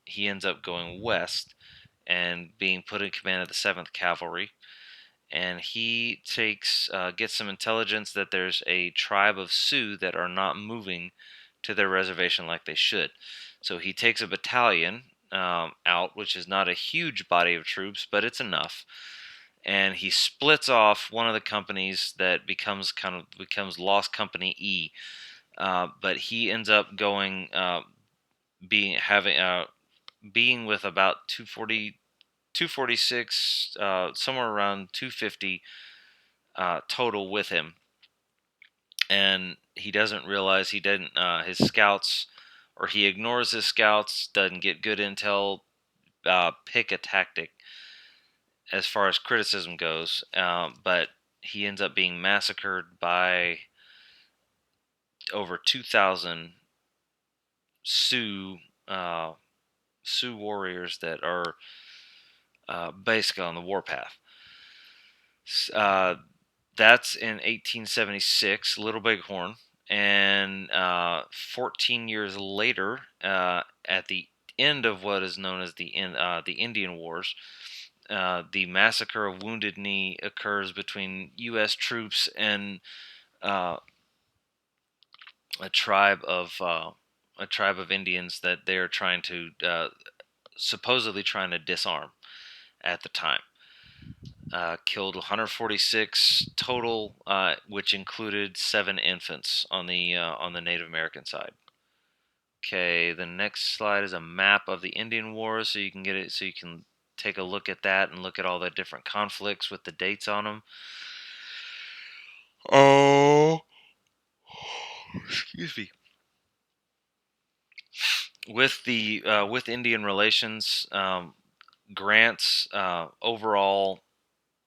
he ends up going west and being put in command of the 7th Cavalry. And he gets some intelligence that there's a tribe of Sioux that are not moving to their reservation like they should. So he takes a battalion out, which is not a huge body of troops, but it's enough. And he splits off one of the companies that becomes Lost Company E. But he ends up going being having being with about 240, 246, somewhere around 250 total with him, and he doesn't realize he didn't. His scouts, or he ignores his scouts, doesn't get good intel. Pick a tactic as far as criticism goes, but he ends up being massacred by over 2,000 Sioux Sioux warriors that are basically on the warpath. Uh, that's in 1876, Little Bighorn, and 14 years later, at the end of what is known as the Indian Wars, the massacre of Wounded Knee occurs between U.S. troops and uh, a tribe of Indians that they're supposedly trying to disarm at the time. Killed 146 total, which included 7 infants on the Native American side. Okay, the next slide is a map of the Indian Wars, so you can get it, so you can take a look at that and look at all the different conflicts with the dates on them. Oh, excuse me. With Indian relations, Grant's overall,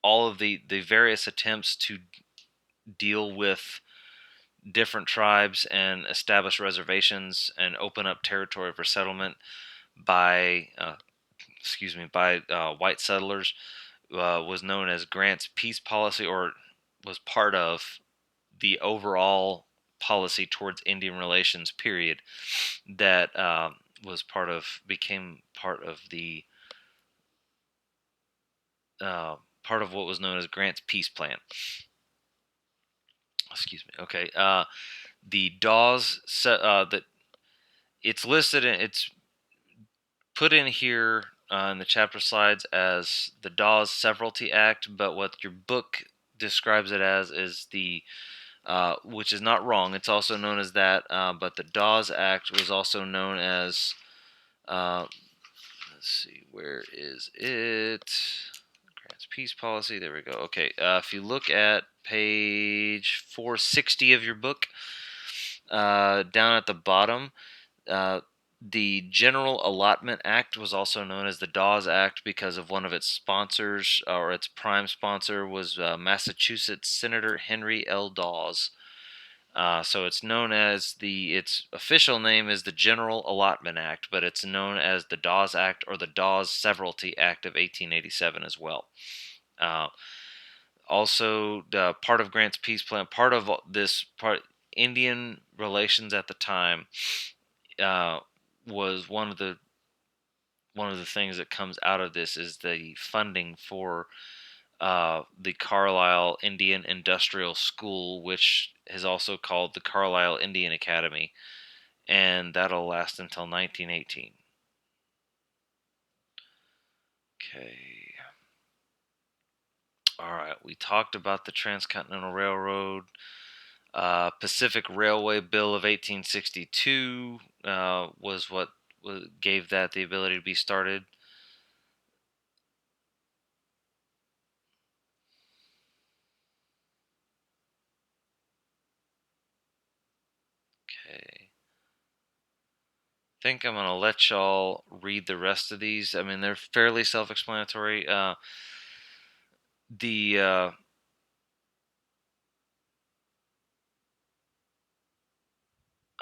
all of the various attempts to deal with different tribes and establish reservations and open up territory for settlement by white settlers was known as Grant's peace policy, or was part of the overall policy towards Indian relations. Period. That became part of what was known as Grant's peace plan. excuse me. Okay. The Dawes that it's listed in it's put in here in the chapter slides as the Dawes Severalty Act, but what your book describes it as is the which is not wrong. It's also known as that, but the Dawes Act was also known as. Uh, let's see, where is it? Grants peace policy. There we go. Okay, if you look at page 460 of your book, down at the bottom, uh, the General Allotment Act was also known as the Dawes Act because of one of its sponsors, or its prime sponsor was Massachusetts Senator Henry L. Dawes. So it's known as its official name is the General Allotment Act, but it's known as the Dawes Act or the Dawes Severalty Act of 1887 as well. Uh, Also, part of Grant's peace plan, part of this part, Indian relations at the time uh, was one of the things that comes out of this is the funding for the Carlisle Indian Industrial School, which is also called the Carlisle Indian Academy, and that'll last until 1918. Okay. All right. We talked about the Transcontinental Railroad. Pacific Railway Bill of 1862 was what gave that the ability to be started. Okay. Think I'm going to let y'all read the rest of these. I mean, they're fairly self explanatory. The I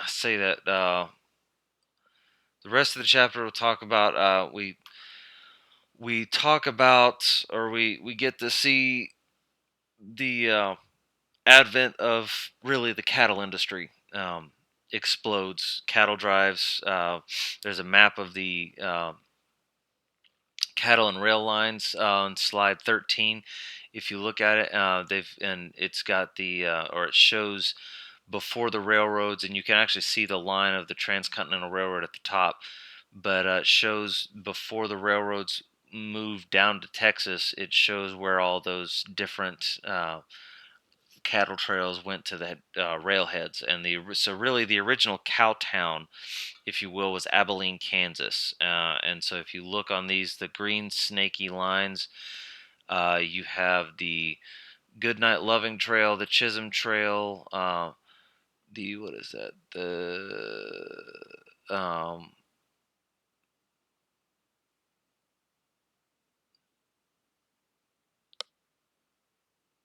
say that the rest of the chapter will talk about we talk about or we get to see the advent of really the cattle industry explodes. Cattle drives. There's a map of the cattle and rail lines on slide 13. If you look at it, it's got or it shows before the railroads, and you can actually see the line of the Transcontinental Railroad at the top. But it shows before the railroads moved down to Texas. It shows where all those different cattle trails went to the railheads, and so really the original cow town, if you will, was Abilene, Kansas. And so if you look on the green snaky lines, you have the Goodnight Loving Trail, the Chisholm Trail, the what is that? The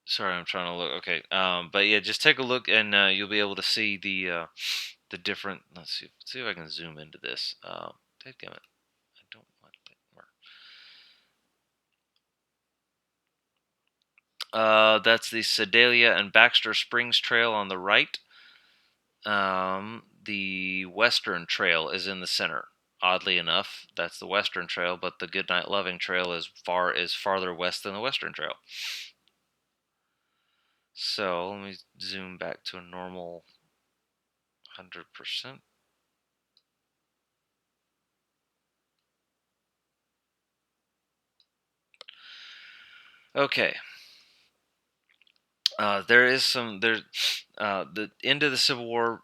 sorry, I'm trying to look. Okay, but yeah, just take a look, and you'll be able to see the different. Let's see if I can zoom into this. Dadgummit, I don't want that. That's the Sedalia and Baxter Springs Trail on the right. The Western Trail is in the center. Oddly enough, that's the Western Trail, but the Goodnight Loving Trail is farther west than the Western Trail. So let me zoom back to a normal 100%. Okay. There is some there. The end of the Civil War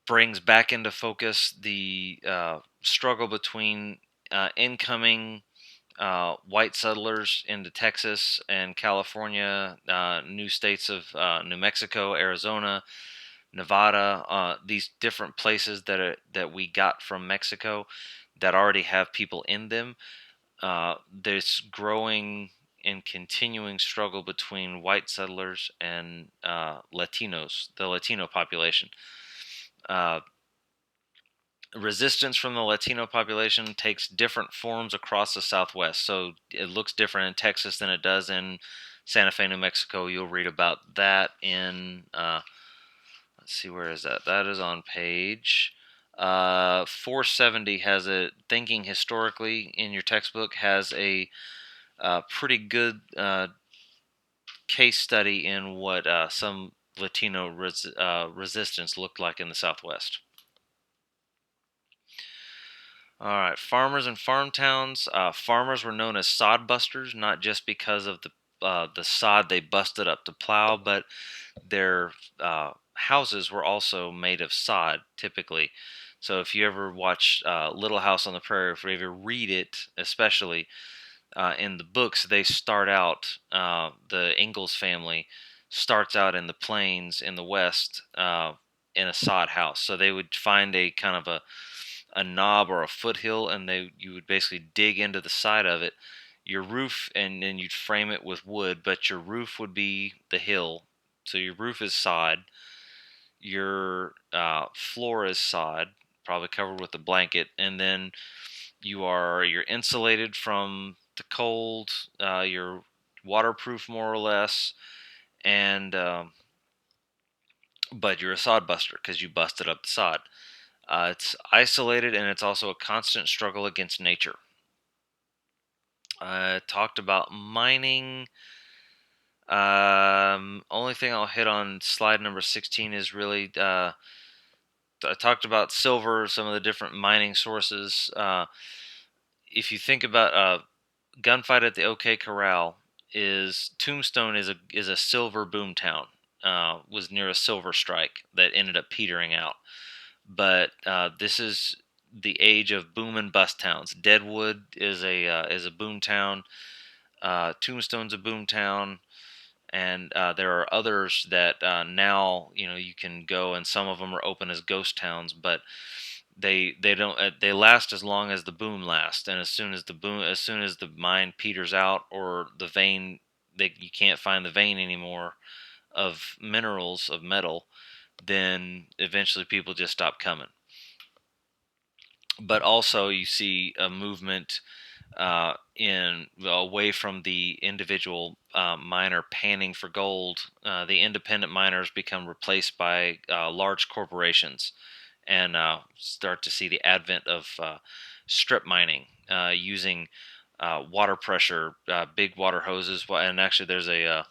brings back into focus the struggle between incoming white settlers into Texas and California, new states of New Mexico, Arizona, Nevada, these different places that we got from Mexico that already have people in them. There's growing and continuing struggle between white settlers and Latinos, the Latino population. Uh, Resistance from the Latino population takes different forms across the Southwest. So it looks different in Texas than it does in Santa Fe, New Mexico. You'll read about that in, let's see, where is that? That is on page 470. Has a Thinking Historically in your textbook, has a pretty good case study in what some Latino resistance looked like in the Southwest. All right, farmers and farm towns. Farmers were known as sod busters, not just because of the sod they busted up to plow, but their houses were also made of sod, typically. So if you ever watch Little House on the Prairie, if you ever read it, especially in the books, they start out. The Ingalls family starts out in the plains in the west in a sod house. So they would find a kind of a knob or a foothill, and you would basically dig into the side of it. Your roof, and then you'd frame it with wood, but your roof would be the hill. So your roof is sod. Your floor is sod, probably covered with a blanket, and then you're insulated from the cold. You're waterproof more or less, and but you're a sod buster because you busted up the sod. It's isolated, and it's also a constant struggle against nature. Talked about mining. Only thing I'll hit on slide number 16 is really I talked about silver, some of the different mining sources. If you think about gunfight at the OK Corral, is Tombstone is a silver boom town. Was near a silver strike that ended up petering out. But this is the age of boom and bust towns. Deadwood is a boom town. Tombstone's a boom town, and there are others that now you can go, and some of them are open as ghost towns, but they don't they last as long as the boom lasts, and as soon as the mine peters out or the vein, you can't find the vein anymore of minerals of metal, then eventually people just stop coming. But also you see a movement in away from the individual miner panning for gold. The independent miners become replaced by large corporations, and start to see the advent of strip mining using water pressure, big water hoses. And actually, there's a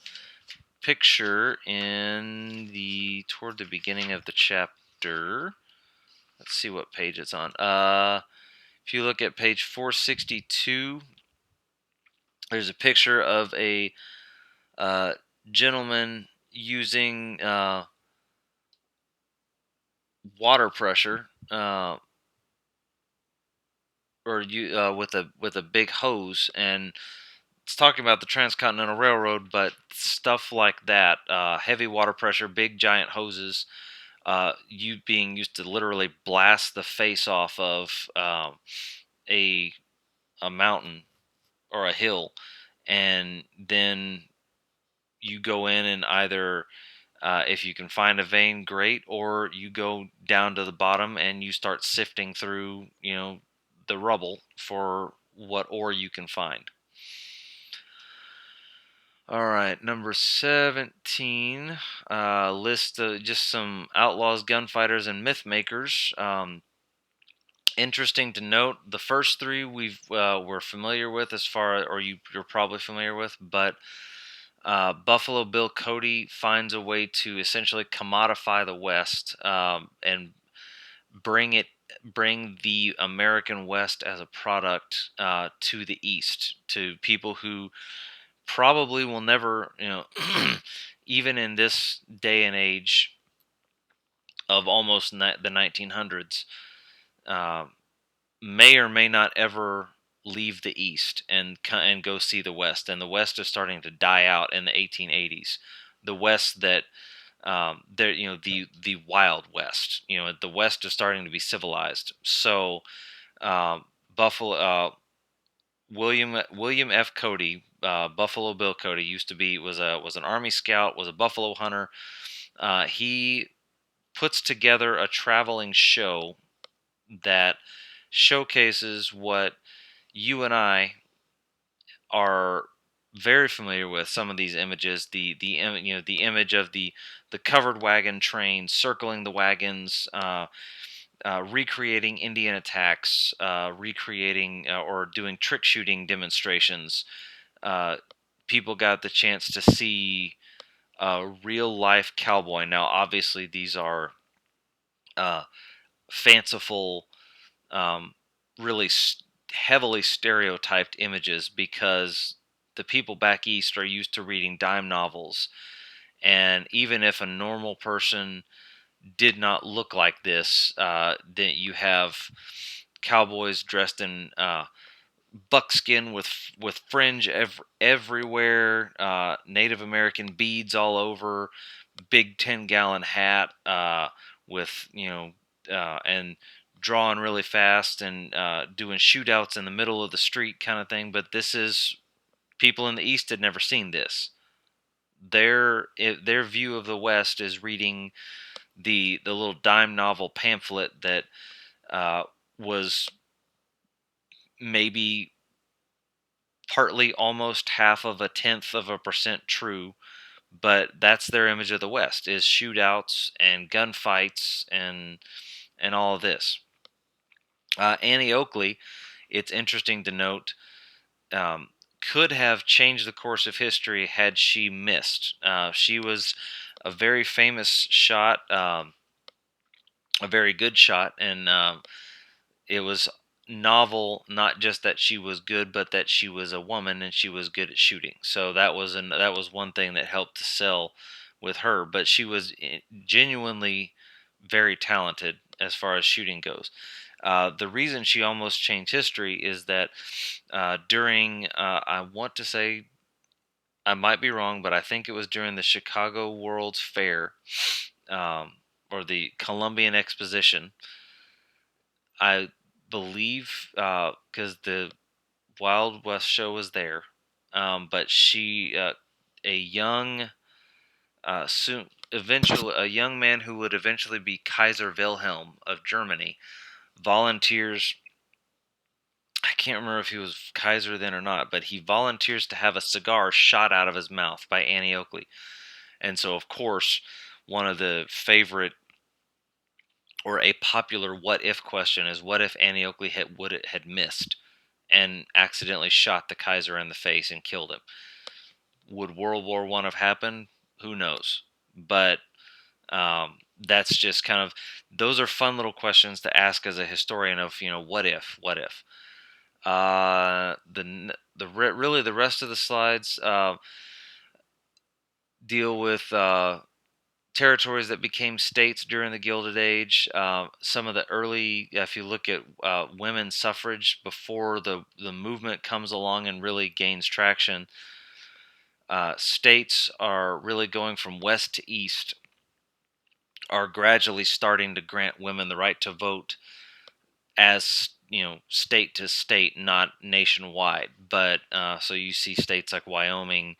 picture in the toward the beginning of the chapter. Let's see what page it's on. If you look at page 462, there's a picture of a uh, gentleman using water pressure, or with a big hose, and it's talking about the Transcontinental Railroad, but stuff like that, heavy water pressure, big giant hoses, you being used to literally blast the face off of a a mountain or a hill, and then you go in and either if you can find a vein, great, or you go down to the bottom and you start sifting through, the rubble for what ore you can find. All right, number 17 list just some outlaws, gunfighters, and myth makers. Interesting to note, the first three we're familiar with as far, or you're probably familiar with, but Buffalo Bill Cody finds a way to essentially commodify the West, and bring it bring the American West as a product to the East, to people who probably will never, even in this day and age of almost the 1900s, uh, may or may not ever leave the East and go see the West. And the West is starting to die out in the 1880s. The West that there, the Wild West. The West is starting to be civilized. So Buffalo, William F. Cody, Buffalo Bill Cody, used to be was an Army scout, was a buffalo hunter. He puts together a traveling show that showcases what you and I are very familiar with. Some of these images, the image of the covered wagon train circling the wagons, recreating Indian attacks, recreating or doing trick shooting demonstrations. Uh, People got the chance to see a real life cowboy. Now, obviously, these are uh, fanciful, um, really heavily stereotyped images because the people back east are used to reading dime novels. And even if a normal person did not look like this, then you have cowboys dressed in buckskin with fringe everywhere, Native American beads all over, big 10-gallon hat, with and drawing really fast and doing shootouts in the middle of the street kind of thing. But this is people in the East had never seen this. Their view of the West is reading the little dime novel pamphlet that was maybe partly almost half of a tenth of a percent true, but that's their image of the West is shootouts and gunfights and all of this. Annie Oakley, it's interesting to note, um, could have changed the course of history had she missed. She was a very famous shot, a very good shot, and it was novel not just that she was good but that she was a woman and she was good at shooting. So that was one thing that helped to sell with her, but she was genuinely very talented as far as shooting goes. The reason she almost changed history is that during I want to say, I might be wrong, but I think it was during the Chicago World's Fair, um, or the Columbian Exposition, I believe, because the Wild West show was there. But she, a young, soon eventually a young man who would eventually be Kaiser Wilhelm of Germany, volunteers. I can't remember if he was Kaiser then or not, but he volunteers to have a cigar shot out of his mouth by Annie Oakley. And so, of course, one of the favorite or a popular what if question is, what if Annie Oakley had missed and accidentally shot the Kaiser in the face and killed him? Would World War One have happened? Who knows? But that's just kind of, those are fun little questions to ask as a historian of, what if, what if. Really the rest of the slides deal with territories that became states during the Gilded Age. Some of the early, if you look at women's suffrage before the movement comes along and really gains traction, states are really going from west to east, are gradually starting to grant women the right to vote as state to state, not nationwide. But so you see states like Wyoming,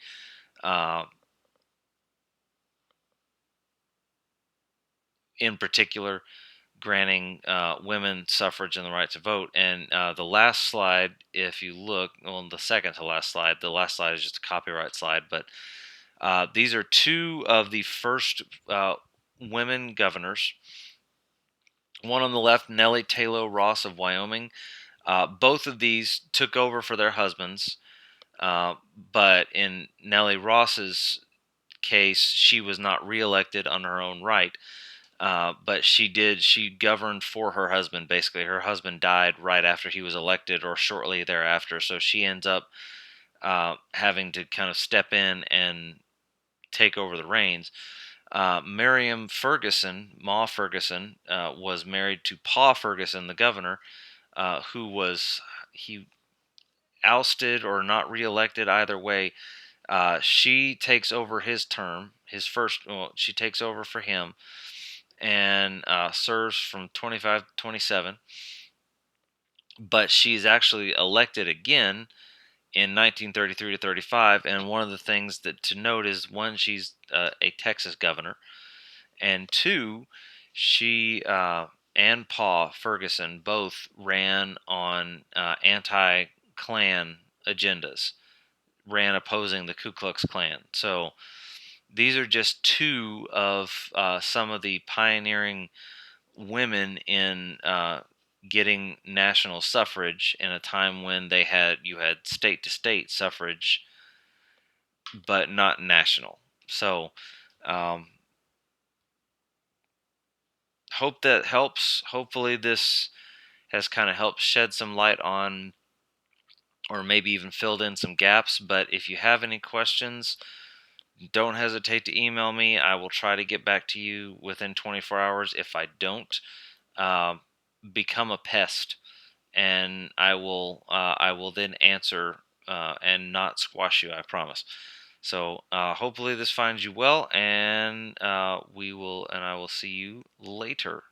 uh, in particular, granting women suffrage and the right to vote. And the last slide, if you look, well, the second to last slide, the last slide is just a copyright slide, but these are two of the first women governors. One on the left, Nellie Taylor Ross of Wyoming. Both of these took over for their husbands, but in Nellie Ross's case, she was not reelected on her own right. But she governed for her husband. Basically, her husband died right after he was elected or shortly thereafter. So she ends up having to kind of step in and take over the reins. Miriam Ferguson, Ma Ferguson, was married to Pa Ferguson, the governor, who was he ousted or not reelected either way. She takes over his term, his first. Well, she takes over for him and serves from 25 to 27. But she's actually elected again in 1933 to 35. And one of the things that to note is, one, she's a Texas governor, and two, she and Pa Ferguson both ran on anti-Klan agendas, ran opposing the Ku Klux Klan. So these are just two of some of the pioneering women in getting national suffrage in a time when you had state to state suffrage, but not national. So, um, hope that helps. Hopefully, this has kind of helped shed some light on, or maybe even filled in some gaps. But if you have any questions, don't hesitate to email me. I will try to get back to you within 24 hours. If I don't, um, become a pest, and I will then answer and not squash you. I promise. So hopefully this finds you well, and I will see you later.